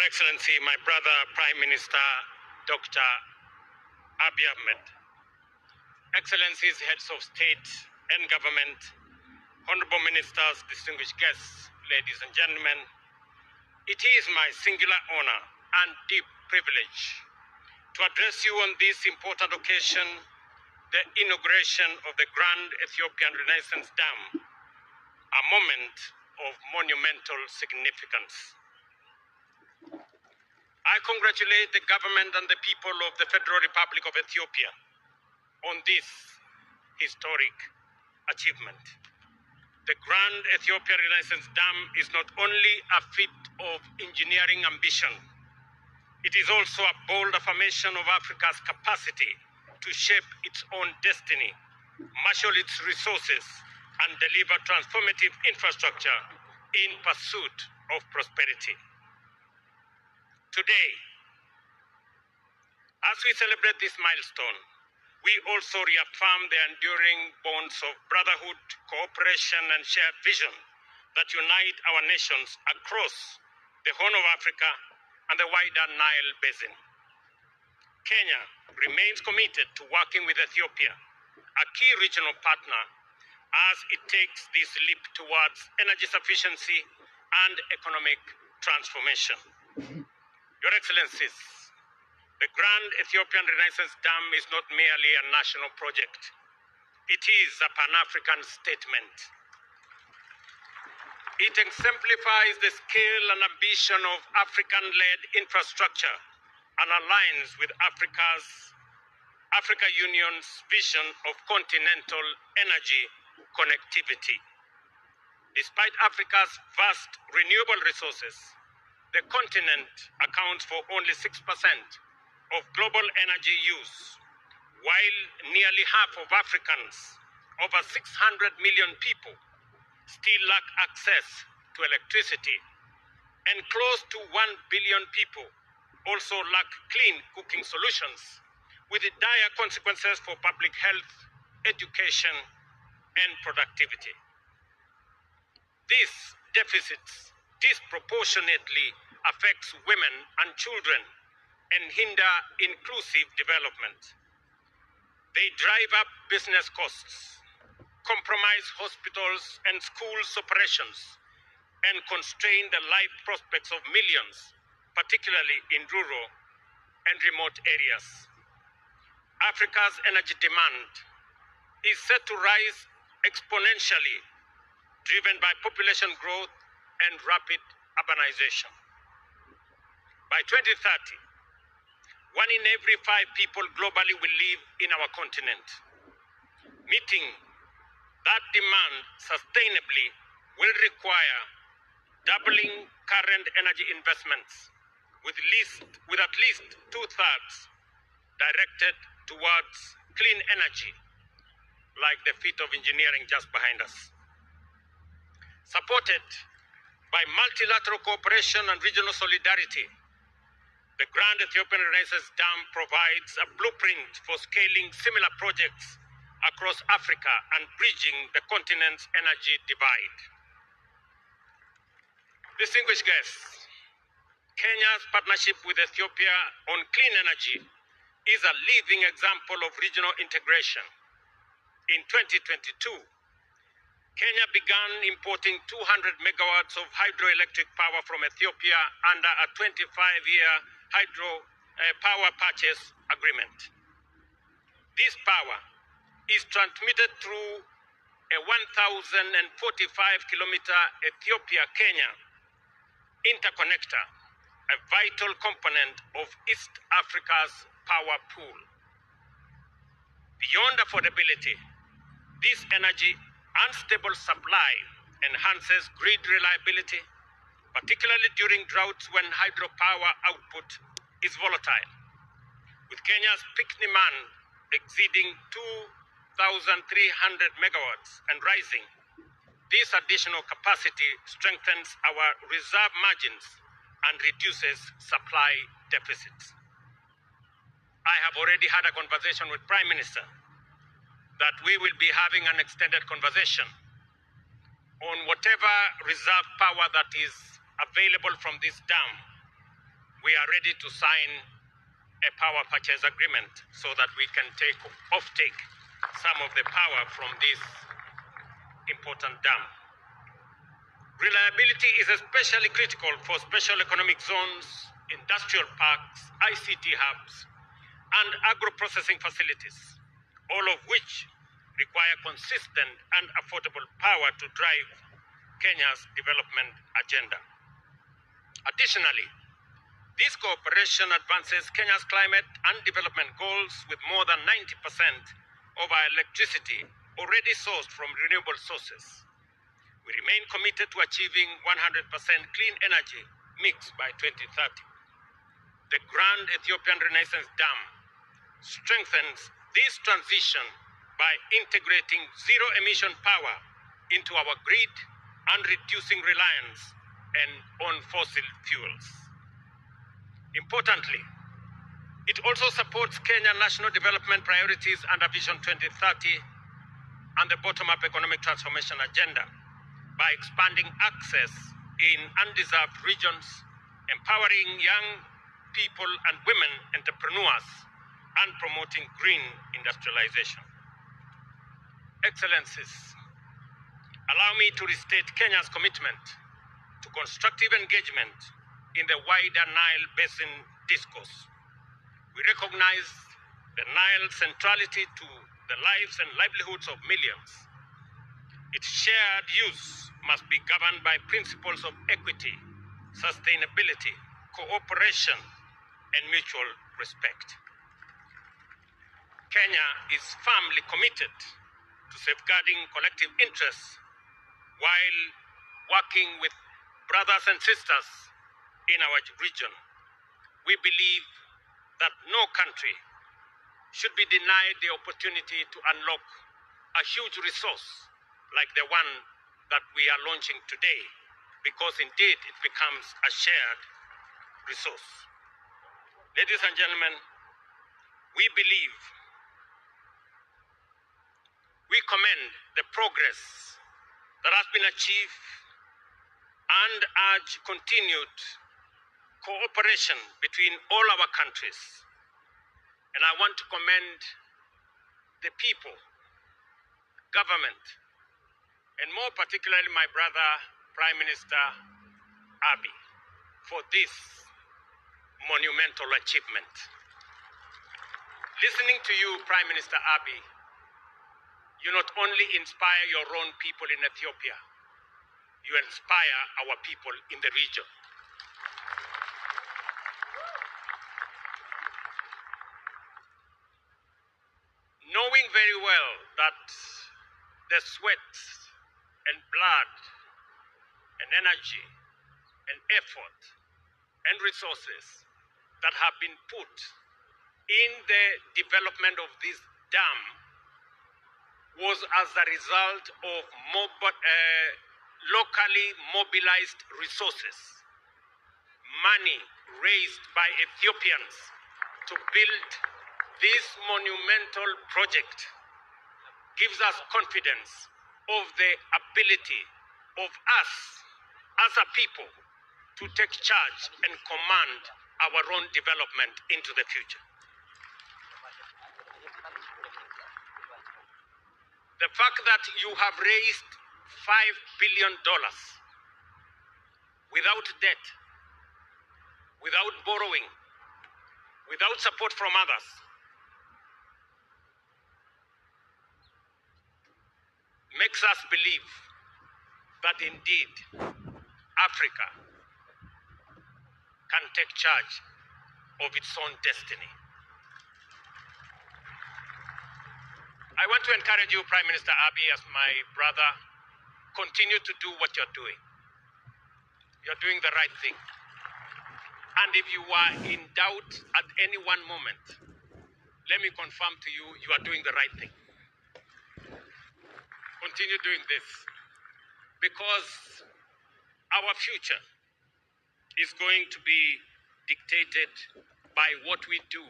Your Excellency, my brother, Prime Minister Dr. Abiy Ahmed, Excellencies, heads of state and government, honorable ministers, distinguished guests, ladies and gentlemen, it is my singular honor and deep privilege to address you on this important occasion, the inauguration of the Grand Ethiopian Renaissance Dam, a moment of monumental significance. I congratulate the government and the people of the Federal Republic of Ethiopia on this historic achievement. The Grand Ethiopian Renaissance Dam is not only a feat of engineering ambition, it is also a bold affirmation of Africa's capacity to shape its own destiny, marshal its resources, and deliver transformative infrastructure in pursuit of prosperity. Today, as we celebrate this milestone, we also reaffirm the enduring bonds of brotherhood, cooperation, and shared vision that unite our nations across the Horn of Africa and the wider Nile Basin. Kenya remains committed to working with Ethiopia, a key regional partner, as it takes this leap towards energy sufficiency and economic transformation. Your Excellencies, the Grand Ethiopian Renaissance Dam is not merely a national project. It is a Pan-African statement. It exemplifies the scale and ambition of African-led infrastructure and aligns with Africa Union's vision of continental energy connectivity. Despite Africa's vast renewable resources, the continent accounts for only 6% of global energy use, while nearly half of Africans, over 600 million people, still lack access to electricity, and close to 1 billion people also lack clean cooking solutions, with dire consequences for public health, education, and productivity. These deficits disproportionately affects women and children and hinder inclusive development. They drive up business costs, compromise hospitals and schools' operations, and constrain the life prospects of millions, particularly in rural and remote areas. Africa's energy demand is set to rise exponentially, driven by population growth and rapid urbanization. By 2030, 1 in every 5 people globally will live in our continent. Meeting that demand sustainably will require doubling current energy investments, with at least 2/3 directed towards clean energy, like the feat of engineering just behind us. Supported by multilateral cooperation and regional solidarity, the Grand Ethiopian Renaissance Dam provides a blueprint for scaling similar projects across Africa and bridging the continent's energy divide. Distinguished guests, Kenya's partnership with Ethiopia on clean energy is a living example of regional integration. In 2022, Kenya began importing 200 megawatts of hydroelectric power from Ethiopia under a 25-year hydro power purchase agreement. This power is transmitted through a 1,045-kilometer Ethiopia-Kenya interconnector, a vital component of East Africa's power pool. Beyond affordability, this energy unstable supply enhances grid reliability, particularly during droughts when hydropower output is volatile. With Kenya's peak demand exceeding 2,300 megawatts and rising, this additional capacity strengthens our reserve margins and reduces supply deficits. I have already had a conversation with Prime Minister that we will be having an extended conversation on whatever reserve power that is available from this dam we are ready to sign a power purchase agreement so that we can offtake some of the power from this important dam. Reliability is especially critical for special economic zones, industrial parks, ICT hubs, and agro-processing facilities, all of which require consistent and affordable power to drive Kenya's development agenda. Additionally, this cooperation advances Kenya's climate and development goals with more than 90% of our electricity already sourced from renewable sources. We remain committed to achieving 100% clean energy mix by 2030. The Grand Ethiopian Renaissance Dam strengthens this transition by integrating zero-emission power into our grid and reducing reliance on fossil fuels. Importantly, it also supports Kenya's national development priorities under Vision 2030 and the bottom-up economic transformation agenda by expanding access in undeserved regions, empowering young people and women entrepreneurs, and promoting green industrialization. Excellencies, allow me to restate Kenya's commitment to constructive engagement in the wider Nile Basin discourse. We recognize the Nile's centrality to the lives and livelihoods of millions. Its shared use must be governed by principles of equity, sustainability, cooperation, and mutual respect. Kenya is firmly committed to safeguarding collective interests while working with brothers and sisters in our region. We believe that no country should be denied the opportunity to unlock a huge resource like the one that we are launching today, because indeed it becomes a shared resource. Ladies and gentlemen, we commend the progress that has been achieved and urge continued cooperation between all our countries. And I want to commend the people, government, and more particularly my brother, Prime Minister Abiy, for this monumental achievement. Listening to you, Prime Minister Abiy, you not only inspire your own people in Ethiopia, you inspire our people in the region. Knowing very well that the sweat and blood and energy and effort and resources that have been put in the development of this dam was as a result of locally mobilized resources, money raised by Ethiopians to build this monumental project, gives us confidence of the ability of us as a people to take charge and command our own development into the future. The fact that you have raised $5 billion without debt, without borrowing, without support from others, makes us believe that indeed Africa can take charge of its own destiny. I want to encourage you, Prime Minister Abiy, as my brother, continue to do what you're doing. You're doing the right thing. And if you are in doubt at any one moment, let me confirm to you, you are doing the right thing. Continue doing this, because our future is going to be dictated by what we do,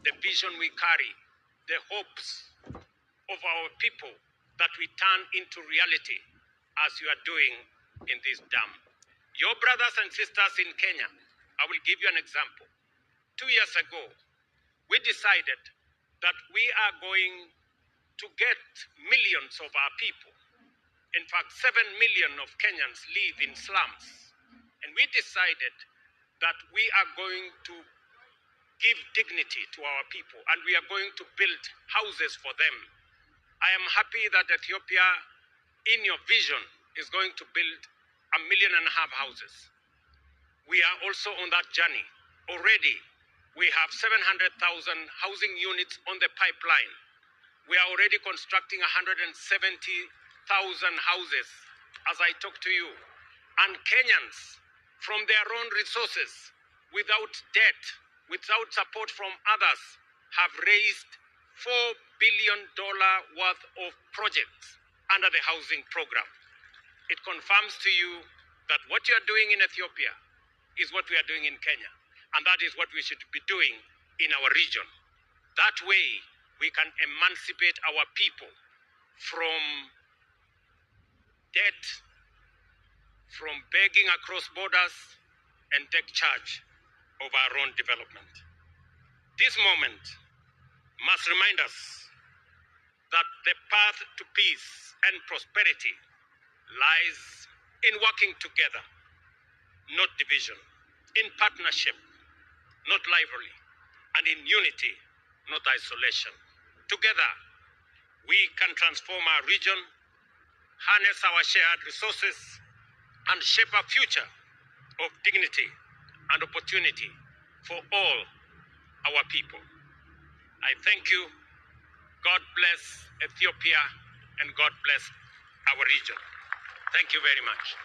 the vision we carry, the hopes of our people that we turn into reality as you are doing in this dam. Your brothers and sisters in Kenya I will give you an example. 2 years ago, we decided that we are going to get millions of our people. In fact, 7 million of Kenyans live in slums. And we decided that we are going to give dignity to our people and we are going to build houses for them. I am happy that Ethiopia, in your vision, is going to build 1.5 million houses. We are also on that journey. Already, we have 700,000 housing units on the pipeline. We are already constructing 170,000 houses as I talk to you. And Kenyans, from their own resources, without debt, without support from others, have raised $4 billion worth of projects under the housing program. It confirms to you that what you are doing in Ethiopia is what we are doing in Kenya. And that is what we should be doing in our region. That way, we can emancipate our people from debt, from begging across borders, and take charge of our own development. This moment must remind us that the path to peace and prosperity lies in working together, not division, in partnership, not rivalry, and in unity, not isolation. Together, we can transform our region, harness our shared resources, and shape a future of dignity and opportunity for all our people. I thank you. God bless Ethiopia and God bless our region. Thank you very much.